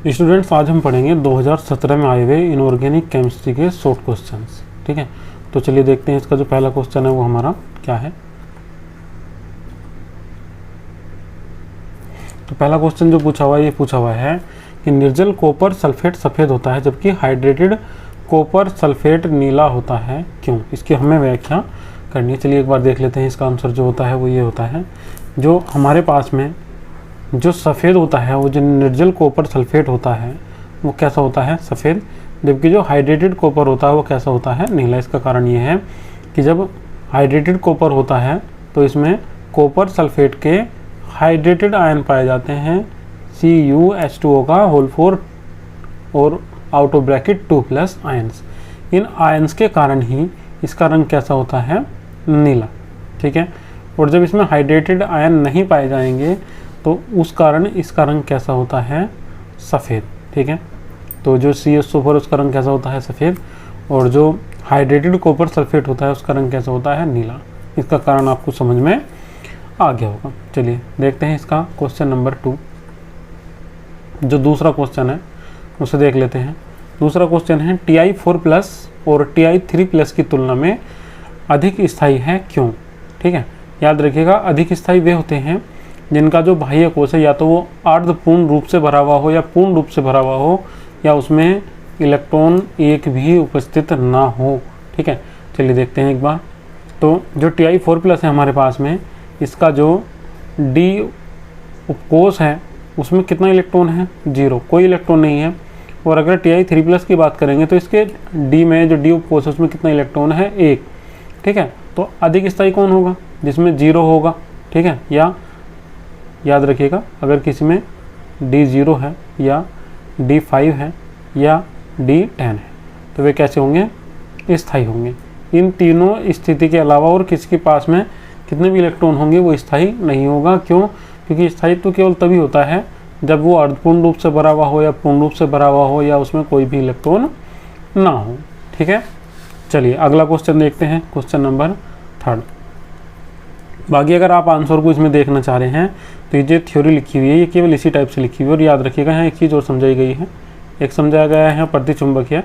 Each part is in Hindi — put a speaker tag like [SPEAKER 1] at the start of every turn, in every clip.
[SPEAKER 1] स्टूडेंट्स, आज हम पढ़ेंगे 2017 में आए हुए इनऑर्गेनिक केमिस्ट्री के शॉर्ट क्वेश्चंस। ठीक है, तो चलिए देखते हैं इसका जो पहला क्वेश्चन है वो हमारा क्या है। तो पहला क्वेश्चन जो पूछा हुआ है ये पूछा हुआ है कि निर्जल कॉपर सल्फेट सफ़ेद होता है जबकि हाइड्रेटेड कॉपर सल्फेट नीला होता है, क्यों? इसकी हमें व्याख्या करनी है। चलिए एक बार देख लेते हैं। इसका आंसर जो होता है वो ये होता है, जो हमारे पास में जो सफ़ेद होता है वो जो निर्जल कॉपर सल्फेट होता है वो कैसा होता है? सफ़ेद। जबकि जो हाइड्रेटेड कॉपर होता है वो कैसा होता है? नीला। इसका कारण ये है कि जब हाइड्रेटेड कॉपर होता है तो इसमें कॉपर सल्फेट के हाइड्रेटेड आयन पाए जाते हैं CuH2O का होल 4 और out of bracket 2+ ions. In ions के कारण ही इसका रंग कैसा होता है? नीला। ठीक है, और जब इसमें हाइड्रेटेड आयन नहीं पाए जाएंगे तो उस कारण इसका रंग कैसा होता है? सफ़ेद। ठीक है, तो जो CuH4 उसका रंग कैसा होता है? सफ़ेद। और जो हाइड्रेटेड कॉपर सल्फेट होता है उसका रंग कैसा होता है? नीला। इसका कारण आपको समझ में आ गया होगा। चलिए देखते हैं इसका क्वेश्चन नंबर 2। जो दूसरा क्वेश्चन है उसे देख लेते हैं। दूसरा क्वेश्चन है Ti4+ और Ti3+ की तुलना में अधिक स्थायी है, क्यों? ठीक है, याद रखिएगा अधिक स्थायी वे होते हैं जिनका जो बाह्य कोश है या तो वो अर्धपूर्ण रूप से भरा हुआ हो या पूर्ण रूप से भरा हुआ हो या उसमें इलेक्ट्रॉन एक भी उपस्थित ना हो। ठीक है, चलिए देखते हैं एक बार। तो जो Ti4+ है हमारे पास में, इसका जो D उपकोश है उसमें कितना इलेक्ट्रॉन है? 0, कोई इलेक्ट्रॉन नहीं है। और अगर Ti3+ की बात करेंगे तो इसके D में जो D उपकोश है उसमें कितना इलेक्ट्रॉन है? 1। ठीक है, तो अधिक स्थायी कौन होगा? जिसमें 0 होगा। ठीक है, या याद रखिएगा अगर किसी में D0 है या D5 है या D10 है तो वे कैसे होंगे? स्थायी होंगे। इन तीनों स्थिति के अलावा और किसी के पास में कितने भी इलेक्ट्रॉन होंगे वो स्थायी नहीं होगा। क्यों? क्योंकि स्थायित्व केवल तभी होता है जब वो अर्धपूर्ण रूप से भरा हुआ हो या पूर्ण रूप से भरा हुआ हो या उसमें कोई भी इलेक्ट्रॉन ना हो। ठीक है, चलिए अगला क्वेश्चन देखते हैं, क्वेश्चन नंबर 3। बाकी अगर आप आंसर को इसमें देखना चाह रहे हैं तो ये जो थ्योरी लिखी हुई है ये केवल इसी टाइप से लिखी हुई है। और याद रखिएगा यहाँ एक चीज़ और समझाई गई है, एक समझाया गया है प्रतिचुंबकीय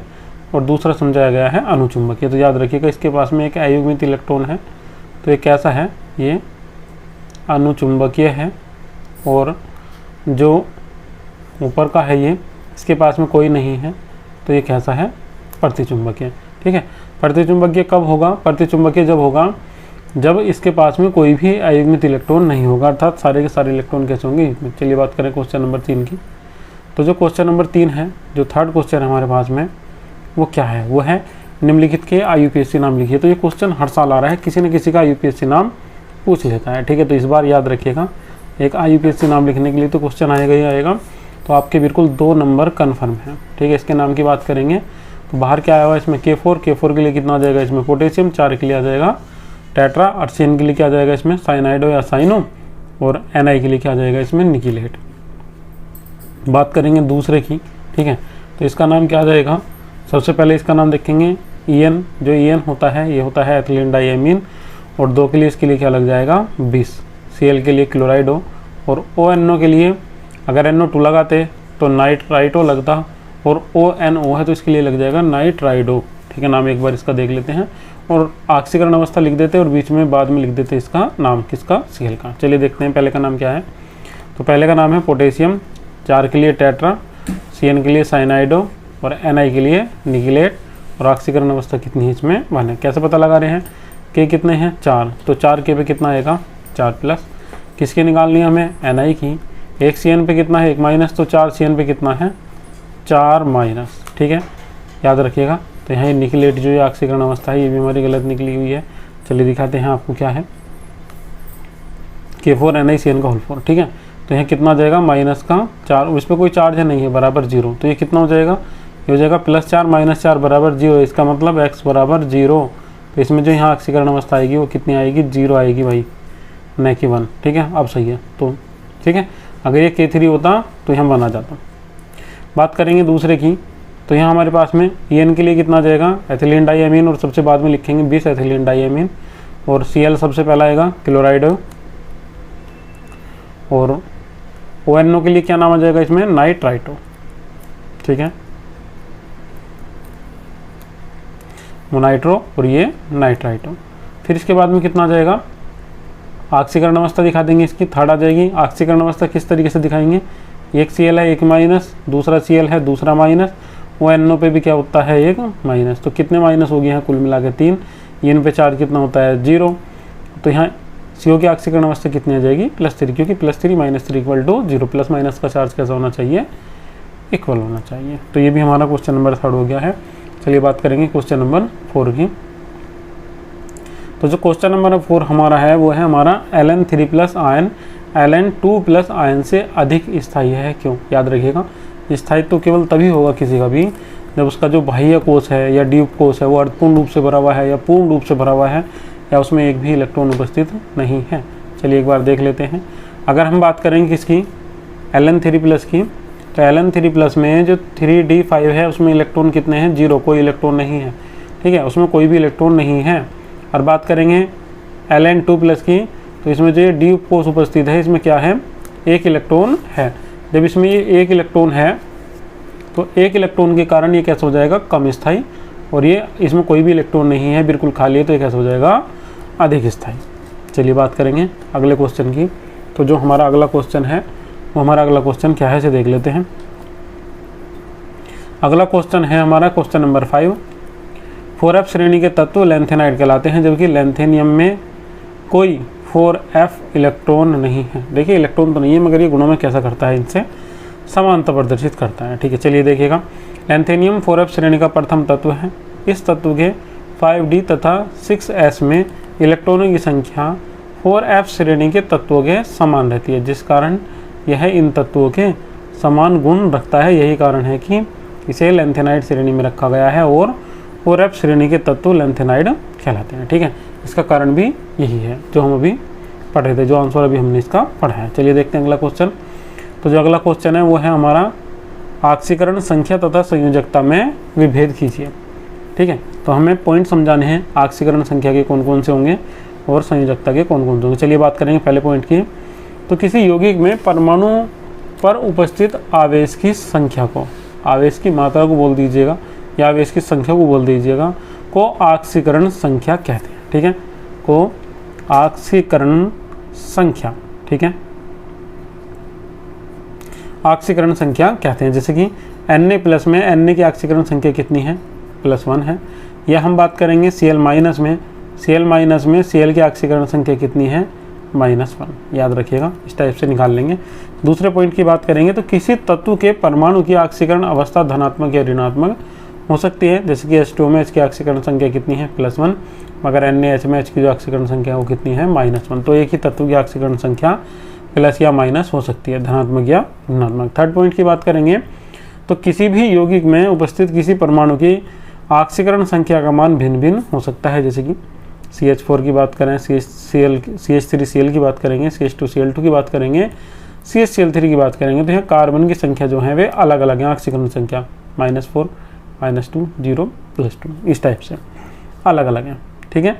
[SPEAKER 1] और दूसरा समझाया गया है अनुचुंबकीय। तो याद रखिएगा इसके पास में एक अयुग्मित इलेक्ट्रॉन है तो ये कैसा है? ये अनुचुंबकीय है। और जो ऊपर का है ये इसके पास में कोई नहीं है तो ये कैसा है? प्रतिचुंबकीय। ठीक है, प्रतिचुंबकीय कब होगा? प्रतिचुंबकीय जब होगा जब इसके पास में कोई भी अयुग्मित इलेक्ट्रॉन नहीं होगा, अर्थात सारे के सारे इलेक्ट्रॉन कैसे होंगे इसमें। चलिए बात करें क्वेश्चन नंबर 3 की। तो जो क्वेश्चन नंबर 3 है, जो थर्ड क्वेश्चन है हमारे पास में, वो क्या है? वो है निम्नलिखित के IUPAC नाम लिखिए। तो ये क्वेश्चन हर साल आ रहा है, किसी न किसी का IUPAC नाम पूछ लेता है। ठीक है, तो इस बार याद रखिएगा एक IUPAC नाम लिखने के लिए तो क्वेश्चन आएगा ही आएगा। तो आपके बिल्कुल 2 नंबर कन्फर्म है। ठीक है, इसके नाम की बात करेंगे तो बाहर क्या आया हुआ है इसमें? K4 के लिए कितना आ जाएगा इसमें? पोटेशियम। 4 के लिए आ जाएगा टेट्रा। और CN के लिए क्या आ जाएगा इसमें? साइनाइडो या साइनो। और Na के लिए क्या आ जाएगा इसमें? निकिलेट। बात करेंगे दूसरे की। ठीक है, तो इसका नाम क्या आ जाएगा? सबसे पहले इसका नाम देखेंगे EN। जो EN होता है ये होता है एथिलीन डाइएमीन। और 2 के लिए इसके लिए क्या लग जाएगा? 20। Cl के लिए क्लोराइडो। और ONO के लिए अगर NO2 लगाते तो नाइट्राइटो लगता। और ONO है तो इसके लिए लग जाएगा नाइट्राइडो। ठीक है, नाम एक बार इसका देख लेते हैं। और ऑक्सीकरण अवस्था लिख देते और बीच में बाद में लिख देते इसका नाम, किसका? Cl का। चलिए देखते हैं पहले का नाम क्या है। तो पहले का नाम है पोटेशियम। 4 के लिए टेट्रा। CN के लिए साइनाइडो। और Na के लिए निकिलेट। और ऑक्सीकरण अवस्था कितनी है इसमें? 1 है। कैसे पता लगा रहे हैं? K कितने हैं? 4। तो 4 K पे कितना आएगा? 4+। किसके निकालनी है हमें? Na की। 1 CN पे कितना है? 1 माइनस। तो 4 CN पे कितना है? 4 माइनस। ठीक है, याद रखिएगा। तो यहाँ निकिलेट जो है ऑक्सीकरण अवस्था है ये भी हमारी गलत निकली हुई है। चलिए दिखाते हैं आपको क्या है। K4 NiCN का होल 4। ठीक है, तो यहाँ कितना आ जाएगा? माइनस का 4। इस पर कोई चार्ज नहीं है, बराबर 0। तो ये कितना हो जाएगा? ये हो जाएगा +4 - 4 बराबर 0। इसका मतलब x बराबर 0। तो इसमें जो यहाँ ऑक्सीकरण अवस्था आएगी वो कितनी आएगी? 0 आएगी भाई, न कि 1। ठीक है, अब सही है। तो ठीक है, अगर ये K3 होता तो यहाँ 1 आ जाता। बात करेंगे दूसरे की। तो यहाँ हमारे पास में EN के लिए कितना आ जाएगा? Ethylene diamine. और सबसे बाद में लिखेंगे 20 एथिलीन डाइएमीन। और Cl सबसे पहला आएगा क्लोराइडो। और ONO के लिए क्या नाम आ जाएगा इसमें? नाइट्राइटो। ठीक है, मोनाइट्रो और ये नाइट्राइटो। फिर इसके बाद में कितना आ जाएगा, ऑक्सीकरण अवस्था दिखा देंगे, इसकी थर्ड आ जाएगी। ऑक्सीकरण अवस्था किस तरीके से दिखाएंगे, एक Cl है एक माइनस, दूसरा Cl है दूसरा माइनस, वो NO पे भी क्या होता है एक माइनस। तो कितने माइनस हो गए हैं कुल मिला के 3, इन पे चार्ज कितना होता है 0। तो यहाँ CO की ऑक्सीकरण अवस्था कितनी आ जाएगी +3, क्योंकि +3 - 3 = 0। प्लस माइनस का चार्ज कैसा होना चाहिए, इक्वल होना चाहिए। तो ये भी हमारा क्वेश्चन नंबर 3 हो गया है। चलिए बात करेंगे क्वेश्चन नंबर 4 की। तो जो क्वेश्चन नंबर 4 हमारा है वो है हमारा Ln3+ आयन Ln2+ आयन से अधिक स्थायी है, क्यों। याद रखिएगा, स्थायित्व तो केवल तभी होगा किसी का भी जब उसका जो बाह्य कोश है या ड्यूब कोश है वो अर्थपूर्ण रूप से भरा हुआ है या पूर्ण रूप से भरा हुआ है या उसमें एक भी इलेक्ट्रॉन उपस्थित नहीं है। चलिए एक बार देख लेते हैं। अगर हम बात करेंगे किसकी, Ln3+ की, तो Ln3+ में जो 3d5 है उसमें इलेक्ट्रॉन कितने हैं, 0, कोई इलेक्ट्रॉन नहीं है। ठीक है, उसमें कोई भी इलेक्ट्रॉन नहीं है। और बात करेंगे Ln2+ की, तो इसमें जो डी कोश उपस्थित है इसमें क्या है, एक इलेक्ट्रॉन है। जब इसमें ये एक इलेक्ट्रॉन है तो एक इलेक्ट्रॉन के कारण ये कैसे हो जाएगा कम स्थायी, और ये इसमें कोई भी इलेक्ट्रॉन नहीं है, बिल्कुल खाली है, तो ये कैसे हो जाएगा अधिक स्थायी। चलिए बात करेंगे अगले क्वेश्चन की। तो जो हमारा अगला क्वेश्चन है वो हमारा अगला क्वेश्चन क्या है इसे देख लेते हैं। अगला क्वेश्चन है हमारा क्वेश्चन नंबर 5। 4f श्रेणी के तत्व लैंथेनाइड कहलाते हैं, जबकि लैंथेनियम में कोई 4f इलेक्ट्रॉन नहीं है। देखिए इलेक्ट्रॉन तो नहीं है मगर ये गुणों में कैसा करता है, इनसे समानता प्रदर्शित करता है। ठीक है, चलिए देखिएगा। लैंथेनियम 4f श्रेणी का प्रथम तत्व है। इस तत्व के 5d तथा 6s में इलेक्ट्रॉनों की संख्या 4f श्रेणी के तत्वों के समान रहती है, जिस कारण यह इन तत्वों के समान गुण रखता है। यही कारण है कि इसे लैंथेनाइड श्रेणी में रखा गया है और 4f श्रेणी के तत्व लैंथेनाइड कहलाते हैं। ठीक है, इसका कारण भी यही है जो हम अभी पढ़ रहे थे, जो आंसर अभी हमने इसका पढ़ा है। चलिए देखते हैं अगला क्वेश्चन। तो जो अगला क्वेश्चन है वो है हमारा ऑक्सीकरण संख्या तथा संयोजकता में विभेद कीजिए। ठीक है, तो हमें पॉइंट समझाने हैं, ऑक्सीकरण संख्या के कौन कौन से होंगे और संयोजकता के कौन कौन से होंगे। चलिए बात करेंगे पहले पॉइंट की। तो किसी यौगिक में परमाणु पर उपस्थित आवेश की संख्या को, आवेश की मात्रा को बोल दीजिएगा या आवेश की संख्या को बोल दीजिएगा, को ऑक्सीकरण संख्या कहते हैं। ठीक है, को ऑक्सीकरण संख्या, ठीक है, ऑक्सीकरण संख्या कहते हैं। जैसे कि Na+ में Na की ऑक्सीकरण संख्या कितनी है, +1 है। या हम बात करेंगे Cl- में, Cl- में Cl की ऑक्सीकरण संख्या कितनी है, -1। याद रखिएगा, इस टाइप से निकाल लेंगे। दूसरे पॉइंट की बात करेंगे तो किसी तत्व के परमाणु की ऑक्सीकरण अवस्था धनात्मक या ऋणात्मक हो सकती है। जैसे कि H2O में इसकी ऑक्सीकरण संख्या कितनी है, +1, मगर NaH में H की जो ऑक्सीकरण संख्या है वो कितनी है, -1। तो एक ही तत्व की ऑक्सीकरण संख्या प्लस या माइनस हो सकती है, धनात्मक या ऋणात्मक। थर्ड पॉइंट की बात करेंगे तो किसी भी यौगिक में उपस्थित किसी परमाणु की ऑक्सीकरण संख्या का मान भिन्न भिन्न हो सकता है। जैसे कि CH4 की बात करें, CH3Cl की बात करेंगे, CH2Cl2 की बात करेंगे, CHCl3 की बात करेंगे, तो यहाँ कार्बन की संख्या जो है वे अलग अलग है। ऑक्सीकरण संख्या -4, -2, 0, +2, इस टाइप से अलग अलग है। ठीक है,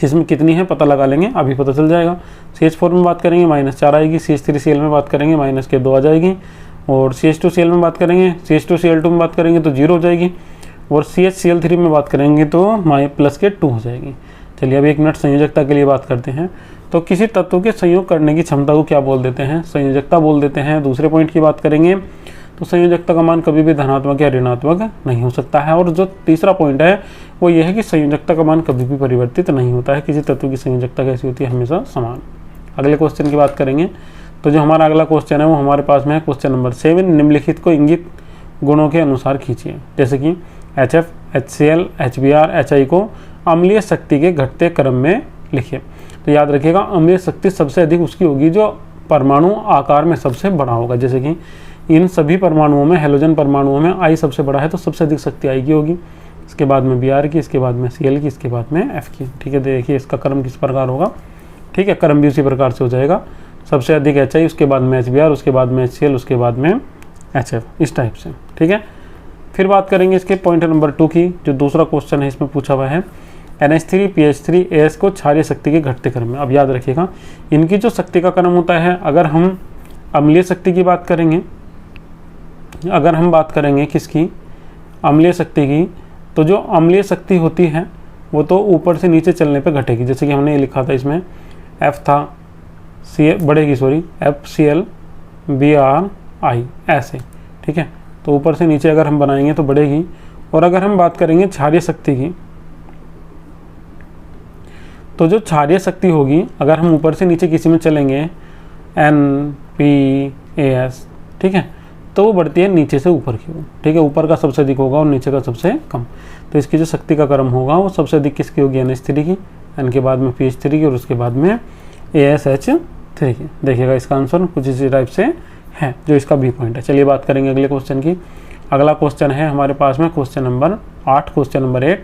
[SPEAKER 1] जिसमें कितनी है पता लगा लेंगे, अभी पता चल जाएगा। CH4 में बात करेंगे -4 आएगी, CH3Cl में बात करेंगे -2 आ जाएगी, और CH2Cl में बात करेंगे, CH2Cl2 में बात करेंगे तो 0 हो जाएगी, और CHCl3 में बात करेंगे तो +2 हो जाएगी। चलिए अब 1 मिनट संयोजकता के लिए बात करते हैं। तो किसी तत्व के संयोग करने की क्षमता को क्या बोल देते हैं, संयोजकता बोल देते हैं। दूसरे पॉइंट की बात करेंगे तो संयोजकता का मान कभी भी धनात्मक या ऋणात्मक नहीं हो सकता है। और जो तीसरा पॉइंट है वो ये है कि संयोजकता का मान कभी भी परिवर्तित नहीं होता है। किसी तत्व की संयोजकता कैसी होती है, हमेशा समान। अगले क्वेश्चन की बात करेंगे तो जो हमारा अगला क्वेश्चन है वो हमारे पास में है क्वेश्चन नंबर 7। निम्नलिखित को इंगित गुणों के अनुसार खींचिए। जैसे कि HF, HCl, HBr, HI को अम्लीय शक्ति के घटते क्रम में लिखिए। तो याद रखिएगा, अम्लीय शक्ति सबसे अधिक उसकी होगी जो परमाणु आकार में सबसे बड़ा होगा। जैसे कि इन सभी परमाणुओं में, हेलोजन परमाणुओं में I सबसे बड़ा है तो सबसे अधिक शक्ति I की होगी, इसके बाद में Br की, इसके बाद में Cl की, इसके बाद में F की। ठीक है, देखिए इसका क्रम किस प्रकार होगा। ठीक है, क्रम भी उसी प्रकार से हो जाएगा, सबसे अधिक HI, उसके बाद में HBr, उसके बाद में HCl, उसके बाद में HF, इस टाइप से। ठीक है, फिर बात करेंगे इसके पॉइंट नंबर 2 की। जो दूसरा क्वेश्चन है इसमें पूछा हुआ है NH3PH3AS को क्षारीय शक्ति के घटते क्रम में। अब याद रखिएगा, इनकी जो शक्ति का क्रम होता है, अगर हम अम्लीय शक्ति की बात करेंगे अगर हम बात करेंगे किसकी, अम्लीय शक्ति की, तो जो अम्लीय शक्ति होती है वो तो ऊपर से नीचे चलने पे घटेगी। जैसे कि हमने ये लिखा था इसमें F था बढ़ेगी FCl Br I ऐसे, ठीक है। तो ऊपर से नीचे अगर हम बनाएंगे तो बढ़ेगी। और अगर हम बात करेंगे क्षारीय शक्ति की, तो जो क्षारीय शक्ति होगी अगर हम ऊपर से नीचे किसी में चलेंगे NPAS, ठीक है, तो वो बढ़ती है नीचे से ऊपर की ओर, ठीक है। ऊपर का सबसे अधिक होगा और नीचे का सबसे कम। तो इसकी जो शक्ति का क्रम होगा वो सबसे अधिक किसकी होगी, NH3 की, N के बाद में PH3 की और उसके बाद में ASH3 की। देखिएगा इसका आंसर कुछ इसी टाइप से है, जो इसका बी पॉइंट है। चलिए बात करेंगे अगले क्वेश्चन की। अगला क्वेश्चन है हमारे पास में क्वेश्चन नंबर 8, क्वेश्चन नंबर 8।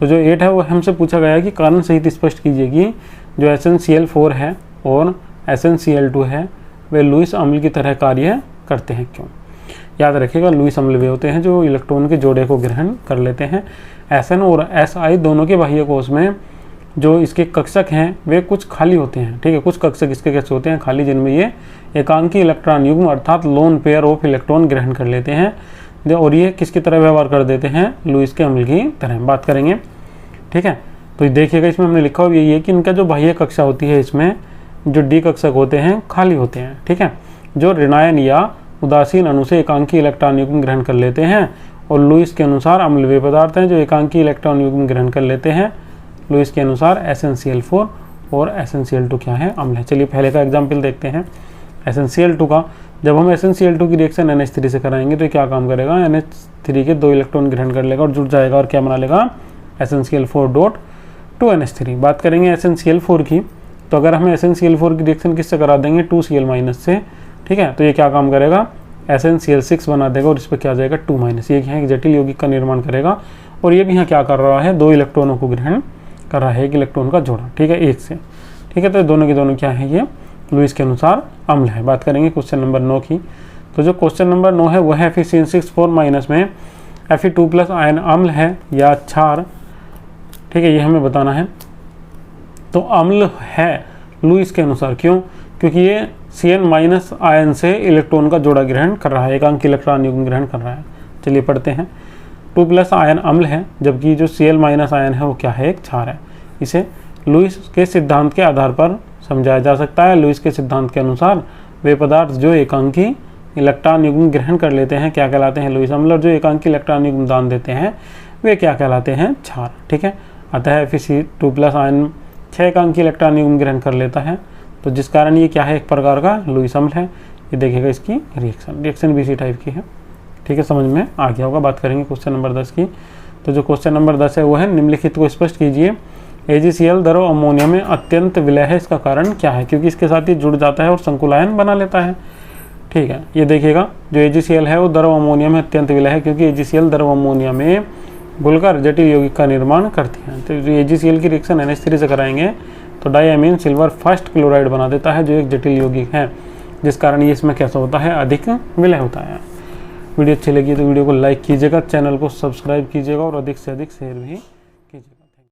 [SPEAKER 1] तो जो 8 है वो हमसे पूछा गया है कि कारण सहित स्पष्ट कीजिए कि जो SnCl4 है और SnCl2 है वे लुईस अम्ल की तरह कार्य करते हैं, क्यों। याद रखिएगा लुईस अम्ल वे होते हैं जो इलेक्ट्रॉन के जोड़े को ग्रहण कर लेते हैं। Sn और Si दोनों के बाह्य कोश में जो इसके कक्षक हैं वे कुछ खाली होते हैं, ठीक है। कुछ कक्षक इसके कैसे होते हैं, खाली, जिनमें ये एकांकी इलेक्ट्रॉन युग्म अर्थात लोन पेयर ऑफ इलेक्ट्रॉन ग्रहण कर लेते हैं और ये किसकी तरह व्यवहार कर देते हैं, लुईस के अम्ल की तरह। बात करेंगे, ठीक है। तो देखिएगा इसमें हमने लिखा हुआ यही है कि इनका जो बाह्य कक्षा होती है इसमें जो डी कक्षक होते हैं खाली होते हैं, ठीक है, जो ऋणायन या उदासीन अणु से एकांकी इलेक्ट्रॉन युग्म ग्रहण कर लेते हैं। और लुईस के अनुसार अम्ल वे पदार्थ हैं जो एकांकी इलेक्ट्रॉन युग्म ग्रहण कर लेते हैं। लुईस के अनुसार SnCl4 और SnCl2 क्या है, अम्ल है। चलिए पहले का एग्जाम्पल देखते हैं SnCl2 का। जब हम SnCl2 की रिएक्शन NH3 से कराएंगे तो क्या काम करेगा, NH3 के 2 इलेक्ट्रॉन ग्रहण कर लेगा और जुड़ जाएगा और क्या बना लेगा, SnCl4.2NH3। बात करेंगे SnCl4 की, तो अगर हम SnCl4 की रिएक्शन किससे करा देंगे, 2Cl- से, ठीक है, तो ये क्या काम करेगा, SnCl6 बना देगा और इस पर क्या आ जाएगा 2-, ये क्या है, जटिल यौगिक का निर्माण करेगा। और ये भी यहाँ क्या कर रहा है, 2 इलेक्ट्रॉनों को ग्रहण कर रहा है, एक इलेक्ट्रॉन का जोड़ा, ठीक है, एक से, ठीक है। तो दोनों के दोनों क्या है, ये लुईस के अनुसार अम्ल है। बात करेंगे क्वेश्चन नंबर 9 की। तो जो क्वेश्चन नंबर 9 है वह है Fe664- में Fe2+ आयन अम्ल है या क्षार, ठीक है, ये हमें बताना है। तो अम्ल है लुईस के अनुसार, क्यों, क्योंकि ये Cn- आयन से इलेक्ट्रॉन का जोड़ा ग्रहण कर रहा है, एकांक इलेक्ट्रॉन युग्म ग्रहण कर रहा है। चलिए पढ़ते हैं। 2+ आयन अम्ल है जबकि जो Cl- आयन है वो क्या है, एक क्षार है। इसे लुईस के सिद्धांत के आधार पर समझाया जा सकता है। लुईस के सिद्धांत के अनुसार वे पदार्थ जो एकांकी इलेक्ट्रॉन युग्म ग्रहण कर लेते हैं क्या कहलाते हैं, लुईस अम्ल, और जो एकांकी इलेक्ट्रॉन युग्म दान देते हैं वे क्या कहलाते हैं, क्षार, ठीक है। अतः Fe2+ आयन 6 एकांकी इलेक्ट्रॉन युग्म ग्रहण कर लेता है, तो जिस कारण ये क्या है, एक प्रकार का लुईस अम्ल है। ये देखिएगा इसकी रिएक्शन भी इसी टाइप की है, ठीक है, समझ में आ गया होगा। बात करेंगे क्वेश्चन नंबर 10 की। तो जो क्वेश्चन नंबर 10 है वो है निम्नलिखित को स्पष्ट कीजिए। AgCl द्रव अमोनिया में अत्यंत विलय है, इसका कारण क्या है, क्योंकि इसके साथ ये जुड़ जाता है और संकुलायन बना लेता है, ठीक है। ये देखिएगा जो AgCl है वो द्रव अमोनिया में अत्यंत विलय है, क्योंकि AgCl द्रव अमोनिया में घुलकर जटिल यौगिक का निर्माण करती है। तो AgCl की रिएक्शन NH3 से कराएंगे तो डाइअमीन सिल्वर फर्स्ट क्लोराइड बना देता है जो एक जटिल यौगिक है, जिस कारण ये इसमें कैसा होता है, अधिक विलय होता है। वीडियो अच्छी लगी तो वीडियो को लाइक कीजिएगा, चैनल को सब्सक्राइब कीजिएगा और अधिक से अधिक शेयर भी